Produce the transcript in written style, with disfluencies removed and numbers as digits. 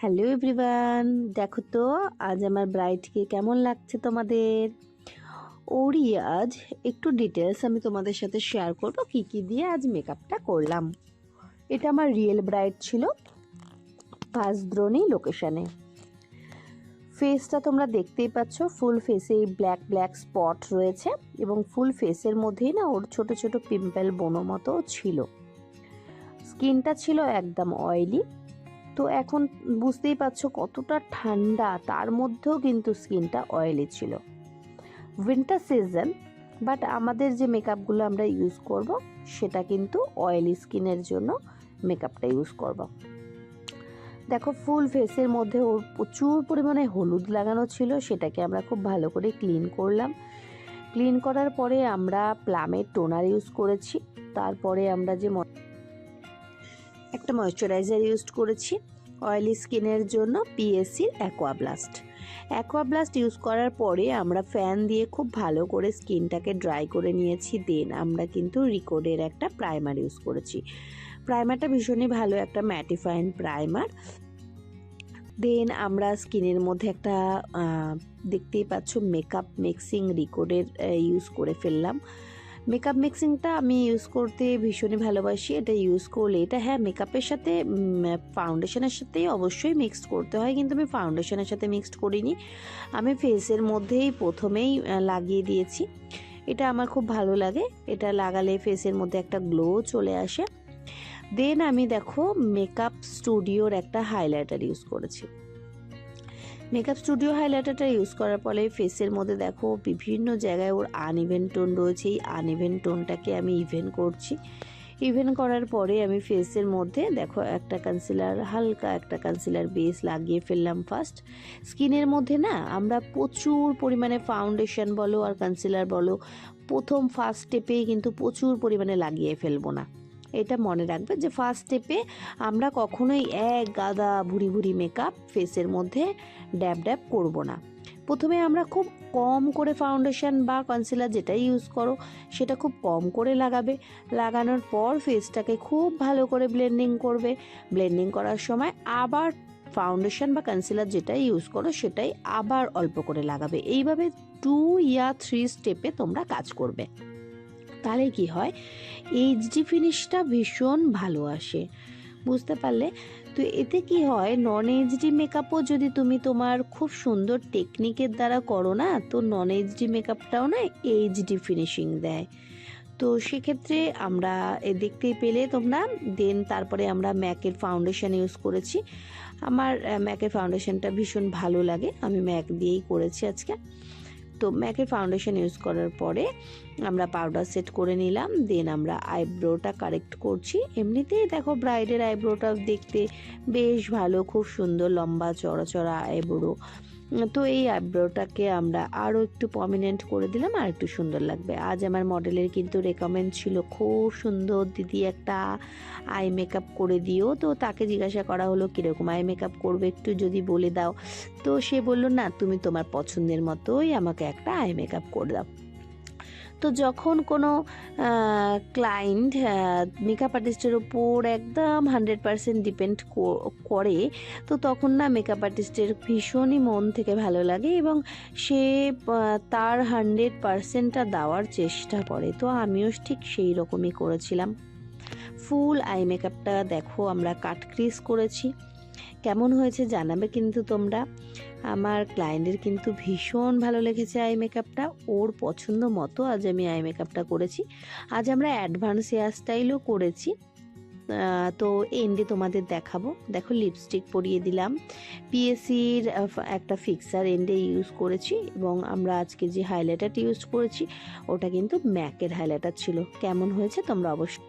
Hello everyone, দেখো তো আজ আমার ব্রাইডকে কেমন লাগছে তোমাদের। ওরই আজ একটু ডিটেলস আমি তোমাদের সাথে শেয়ার করব কি কি দিয়ে আজ মেকআপটা করলাম। এটা আমার রিয়েল ব্রাইড ছিল, পাঁচদ্রোণী লোকেশনে। ফেসটা তোমরা দেখতেই পাচ্ছ, ফুল ফেসে ব্ল্যাক ব্ল্যাক স্পট রয়েছে এবং ফুল ফেসের মধ্যেই না ওর ছোট ছোট পিম্পল বোনো মতো ছিল। স্কিনটা ছিল একদম অয়েলি। তো এখন বুঝতেই পারছো কতটা ঠান্ডা, তার মধ্যেও কিন্তু স্কিনটা অয়েলি ছিল। উইন্টার সিজন, বাট আমাদের যে মেকআপগুলো আমরা ইউজ করব সেটা কিন্তু অয়েলি স্কিনের জন্য মেকআপটা ইউজ করব। দেখো ফুল ফেসের মধ্যে ওর প্রচুর পরিমাণে হলুদ লাগানো ছিল, সেটাকে আমরা খুব ভালো করে ক্লিন করলাম। ক্লিন করার পরে আমরা প্লামের টোনার ইউজ করেছি। তারপরে আমরা যে একটা ময়শ্চারাইজার ইউজ করেছি অয়েলি স্কিনের জন্য, পিএসসির অ্যাকোয়াব্লাস্ট ইউজ করার পরে আমরা ফ্যান দিয়ে খুব ভালো করে স্কিনটাকে ড্রাই করে নিয়েছি। দেন আমরা কিন্তু রিকোডের একটা প্রাইমার ইউজ করেছি। প্রাইমারটা ভীষণই ভালো, একটা ম্যাটিফাইং প্রাইমার। দেন আমরা স্কিনের মধ্যে একটা দেখতেই পাচ্ছ মেকআপ মিক্সিং রিকোডের ইউজ করে ফেললাম। মেকআপ মিক্সিংটা আমি ইউজ করতে ভীষণই ভালোবাসি। এটা ইউজ করলে এটা মেকআপের সাথে ফাউন্ডেশনের সাথেই অবশ্যই মিক্সড করতে হয়, কিন্তু আমি ফাউন্ডেশনের সাথে মিক্সড করিনি, আমি ফেসের মধ্যেই প্রথমেই লাগিয়ে দিয়েছি। এটা আমার খুব ভালো লাগে, এটা লাগালে ফেসের মধ্যে একটা গ্লো চলে আসে। দেন আমি দেখো মেকআপ স্টুডিওর একটা হাইলাইটার ইউজ করেছি। মেকআপ স্টুডিও হাইলাইটারটা ইউজ করার ফলে ফেসের মধ্যে দেখো বিভিন্ন জায়গায় ওর আনইভেন টোন রয়েছে, এই আনইভেন টোনটাকে আমি ইভেন করছি। ইভেন করার পরে আমি ফেসের মধ্যে দেখো একটা কনসিলার, হালকা একটা কনসিলার বেস লাগিয়ে ফেললাম ফার্স্ট। স্কিনের মধ্যে না আমরা প্রচুর পরিমাণে ফাউন্ডেশন বলো আর কনসিলার বলো প্রথম ফার্স্ট স্টেপেই কিন্তু প্রচুর পরিমাণে লাগিয়ে ফেলবো না। এটা মনে রাখবে যে ফার্স্ট স্টেপে আমরা কখনোই এক গাদা ভুরি ভুরি মেকআপ ফেসের মধ্যে ড্যাব ড্যাব করব না। প্রথমে আমরা খুব কম করে ফাউন্ডেশন বা কনসিলার যেটাই ইউজ করো সেটা খুব কম করে লাগাবে। লাগানোর পর ফেসটাকে খুব ভালো করে ব্লেন্ডিং করবে। ব্লেন্ডিং করার সময় আবার ফাউন্ডেশন বা কনসিলার যেটাই ইউজ করো সেটাই আবার অল্প করে লাগাবে। এইভাবে 2 বা 3 স্টেপে তোমরা কাজ করবে, তাহলে কি হয় এইচডি ফিনিশটা ভীষণ ভালো আসে। বুঝতে পারলে? তো এতে কি হয়, নন এইচডি মেকআপও যদি তুমি তোমার খুব সুন্দর টেকনিকের দ্বারা করো না, তো নন এইচডি মেকআপটাও না এইচডি ফিনিশিং দেয়। তো সেক্ষেত্রে আমরা দেখতেই পেলে তোমরা। দেন তারপরে আমরা ম্যাকের ফাউন্ডেশন ইউজ করেছি। আমার ম্যাকের ফাউন্ডেশনটা ভীষণ ভালো লাগে, আমি ম্যাক দিয়েই করেছি আজকে। তো ম্যাকের ফাউন্ডেশন ইউজ করার পরে আমরা পাউডার সেট করে নিলাম। দেন আমরা আইব্রোটা কারেক্ট করছি। এমনিতেই দেখো ব্রাইডের আইব্রোটা দেখতে বেশ ভালো, খুব সুন্দর লম্বা চড়া চড়া আইব্রো। তো এই আইব্রোটাকে আমরা আরও একটু প্রমিনেন্ট করে দিলাম, আর একটু সুন্দর লাগবে। আজ আমার মডেলের কিন্তু রেকমেন্ড ছিল খুব সুন্দর দিদি একটা আই মেকআপ করে দিও। তো তাকে জিজ্ঞাসা করা হলো কীরকম আই মেকআপ করবে একটু যদি বলে দাও। তো সে বললো না, তুমি তোমার পছন্দের মতোই আমাকে একটা আই মেকআপ করে দাও। তো যখন কোনো ক্লায়েন্ট মেকআপ আর্টিস্টের ওপর একদম 100% ডিপেন্ড করে, তো তখন না মেকআপ আর্টিস্টের ভীষণই মন থেকে ভালো লাগে এবং সে তার 100%টা দেওয়ার চেষ্টা করে। তো আমিও ঠিক সেই রকমই করেছিলাম। ফুল আই মেকআপটা দেখো আমরা কাট ক্রিজ করেছি, কেমন হয়েছে জানাবে কিন্তু তোমরা। আমার ক্লায়েন্টের কিন্তু ভীষণ ভালো লেগেছে আই মেকআপটা, ওর পছন্দ মতো আজ আমি আই মেকআপটা করেছি। আজ আমরা অ্যাডভান্স হেয়ার স্টাইলও করেছি, তো এন্ডে তোমাদের দেখাবো। দেখো লিপস্টিক পরিয়ে দিলাম, পিএসসির একটা ফিক্সার এন্ডে ইউজ করেছি এবং আমরা আজকে যে হাইলাইটারটি ইউজ করেছি ওটা কিন্তু ম্যাকের হাইলাইটার ছিল। কেমন হয়েছে তোমরা অবশ্যই